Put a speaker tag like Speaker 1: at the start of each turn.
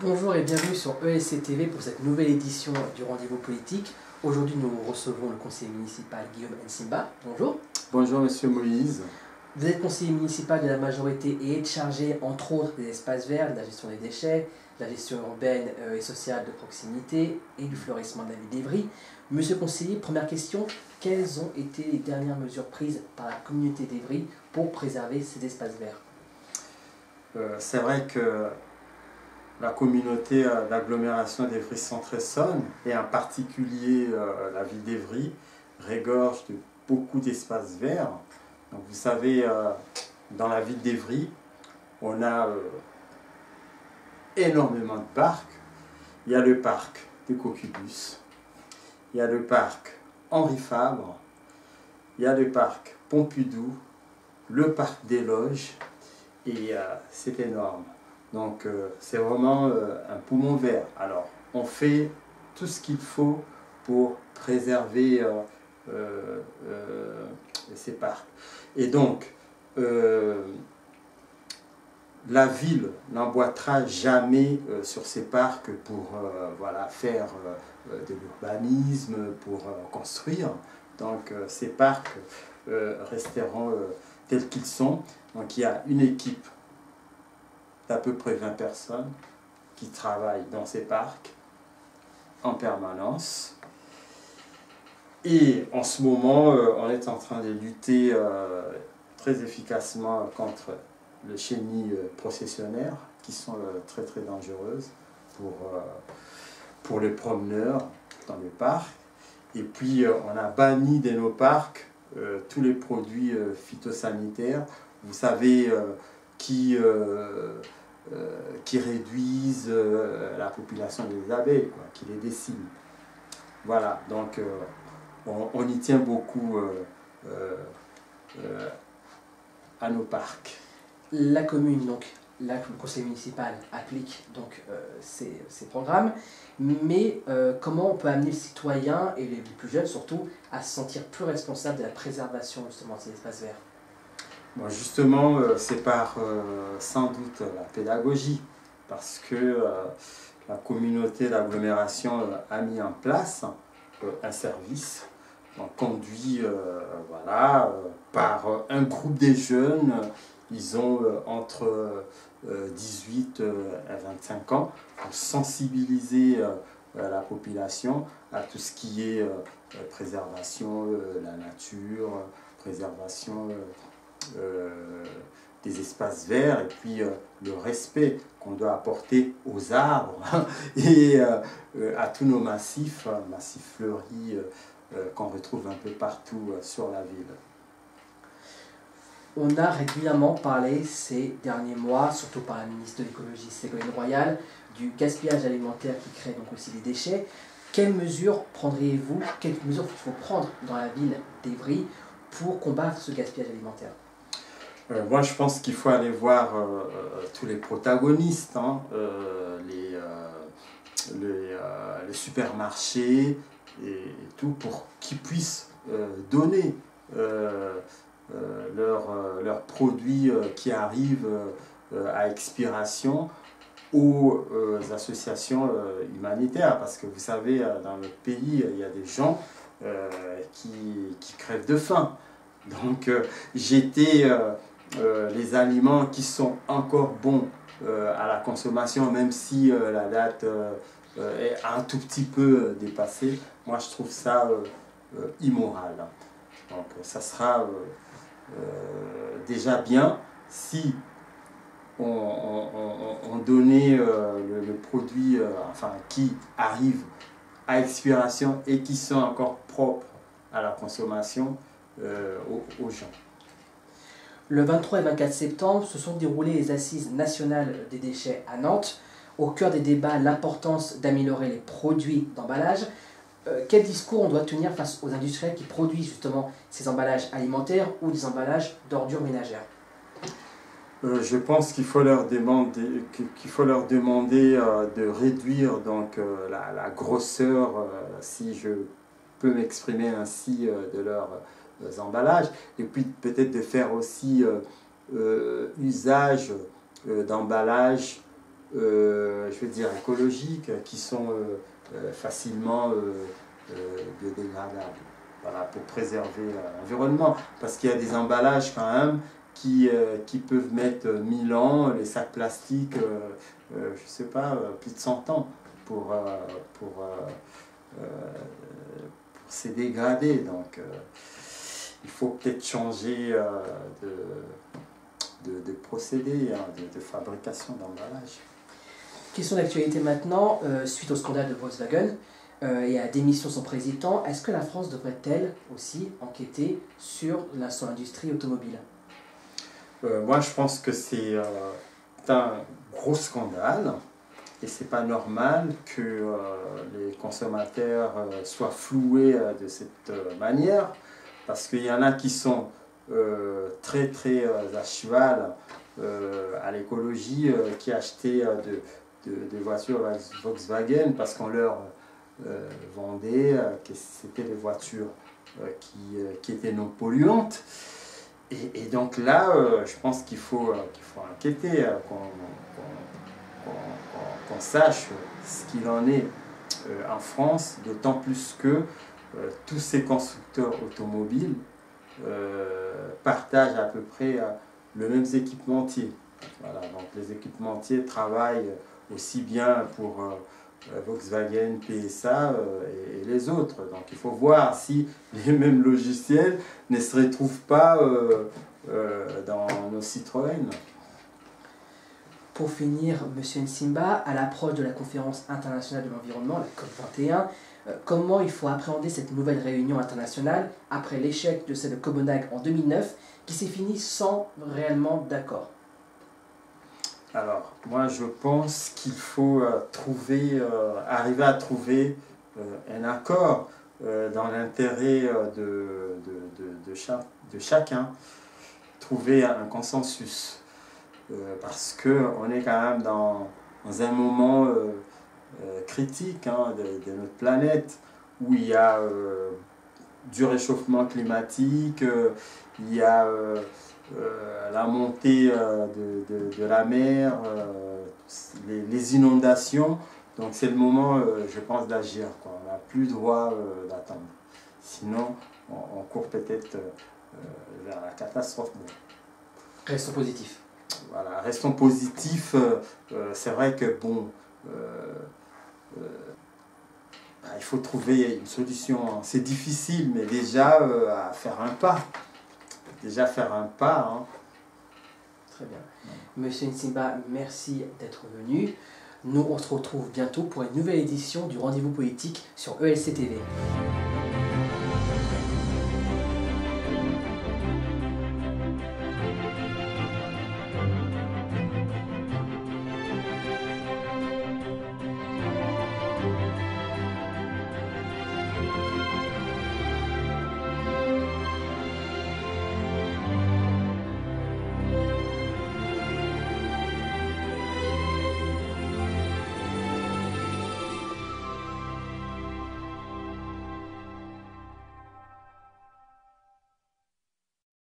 Speaker 1: Bonjour et bienvenue sur ESC TV pour cette nouvelle édition du Rendez-vous politique. Aujourd'hui, nous recevons le conseiller municipal Guillaume Nsimba. Bonjour.
Speaker 2: Bonjour Monsieur Moïse.
Speaker 1: Vous êtes conseiller municipal de la majorité et êtes chargé, entre autres, des espaces verts, de la gestion des déchets, de la gestion urbaine et sociale de proximité et du fleurissement de la ville d'Évry. Monsieur le conseiller, première question, quelles ont été les dernières mesures prises par la communauté d'Évry pour préserver ces espaces verts?
Speaker 2: C'est vrai que la communauté d'agglomération d'Évry-Centre-Essonne, et en particulier la ville d'Évry, regorge de beaucoup d'espaces verts. Donc, vous savez, dans la ville d'Évry, on a énormément de parcs. Il y a le parc de Cocubus, il y a le parc Henri Fabre, il y a le parc Pompidou, le parc des Loges, et c'est énorme. Donc c'est vraiment un poumon vert. Alors on fait tout ce qu'il faut pour préserver ces parcs. Et donc la ville n'emboîtera jamais sur ces parcs pour voilà, faire de l'urbanisme, pour construire. Donc ces parcs resteront tels qu'ils sont. Donc il y a une équipe d'à peu près 20 personnes qui travaillent dans ces parcs en permanence. Et en ce moment, on est en train de lutter très efficacement contre les chenilles processionnaires qui sont très très dangereuses pour les promeneurs dans les parcs. Et puis on a banni de nos parcs tous les produits phytosanitaires, vous savez, qui réduisent la population des abeilles, quoi, qui les déciment. Voilà, donc on y tient beaucoup à nos parcs.
Speaker 1: La commune, donc là, le conseil municipal applique donc ces programmes, mais comment on peut amener les citoyens et les plus jeunes surtout à se sentir plus responsables de la préservation justement de ces espaces verts?
Speaker 2: Bon, justement, c'est par sans doute la pédagogie, parce que la communauté d'agglomération a mis en place un service conduit voilà, par un groupe des jeunes. Ils ont entre 18 et 25 ans pour sensibiliser la population à tout ce qui est préservation de la nature, préservation des espaces verts et puis le respect qu'on doit apporter aux arbres et à tous nos massifs, massifs fleuris qu'on retrouve un peu partout sur la ville.
Speaker 1: On a régulièrement parlé ces derniers mois, surtout par la ministre de l'écologie Ségolène Royal, du gaspillage alimentaire qui crée donc aussi des déchets. Quelles mesures prendriez-vous, quelles mesures il faut prendre dans la ville d'Évry pour combattre ce gaspillage alimentaire?
Speaker 2: Moi, je pense qu'il faut aller voir tous les protagonistes, hein, les supermarchés et tout, pour qu'ils puissent donner leurs produits qui arrivent à expiration aux associations humanitaires. Parce que vous savez, dans notre pays, il y a des gens qui crèvent de faim. Donc j'étais les aliments qui sont encore bons à la consommation, même si la date est un tout petit peu dépassée, moi je trouve ça immoral. Donc ça sera déjà bien si on donnait le produit enfin, qui arrive à expiration et qui sont encore propres à la consommation aux gens.
Speaker 1: Le 23 et 24 septembre se sont déroulées les assises nationales des déchets à Nantes. Au cœur des débats, l'importance d'améliorer les produits d'emballage. Quel discours on doit tenir face aux industriels qui produisent justement ces emballages alimentaires ou des emballages d'ordures ménagères?
Speaker 2: Je pense qu'il faut leur demander, de réduire donc, la grosseur, si je peux m'exprimer ainsi, de leurs emballages, et puis peut-être de faire aussi usage d'emballages je veux dire, écologiques, qui sont facilement biodégradables. Voilà, pour préserver l'environnement. Parce qu'il y a des emballages quand même qui peuvent mettre 1000 ans, les sacs plastiques, je ne sais pas, plus de 100 ans pour se dégrader. Donc il faut peut-être changer de procédé, hein, de fabrication d'emballage.
Speaker 1: Question d'actualité maintenant, suite au scandale de Volkswagen et à la démission de son président, est-ce que la France devrait-elle aussi enquêter sur son industrie automobile?
Speaker 2: Moi, je pense que c'est un gros scandale et c'est pas normal que les consommateurs soient floués de cette manière, parce qu'il y en a qui sont très à cheval à l'écologie, qui achetaient des voitures Volkswagen parce qu'on leur vendait que c'était des voitures qui étaient non polluantes. Et donc là, je pense qu'il faut enquêter, qu'on sache ce qu'il en est en France, d'autant plus que tous ces constructeurs automobiles partagent à peu près le même équipementier. Voilà, donc les équipementiers travaillent aussi bien pour Volkswagen, PSA et les autres. Donc il faut voir si les mêmes logiciels ne se retrouvent pas dans nos Citroën.
Speaker 1: Pour finir, M. Nsimba, à l'approche de la conférence internationale de l'environnement, la COP21, comment il faut appréhender cette nouvelle réunion internationale après l'échec de celle de Copenhague en 2009 qui s'est finie sans réellement d'accord?
Speaker 2: Alors, moi je pense qu'il faut arriver à trouver un accord dans l'intérêt de chacun, trouver un consensus. Parce qu'on est quand même dans un moment critique, hein, de notre planète, où il y a du réchauffement climatique, il y a la montée de la mer, les inondations. Donc c'est le moment, je pense, d'agir. On n'a plus le droit d'attendre. Sinon, on court peut-être vers la catastrophe.
Speaker 1: Restons positifs.
Speaker 2: Voilà, restons positifs. C'est vrai que bon, il faut trouver une solution. C'est difficile, mais déjà à faire un pas. Hein.
Speaker 1: Très bien. Monsieur Nsimba, merci d'être venu. Nous, on se retrouve bientôt pour une nouvelle édition du Rendez-vous politique sur ELC TV.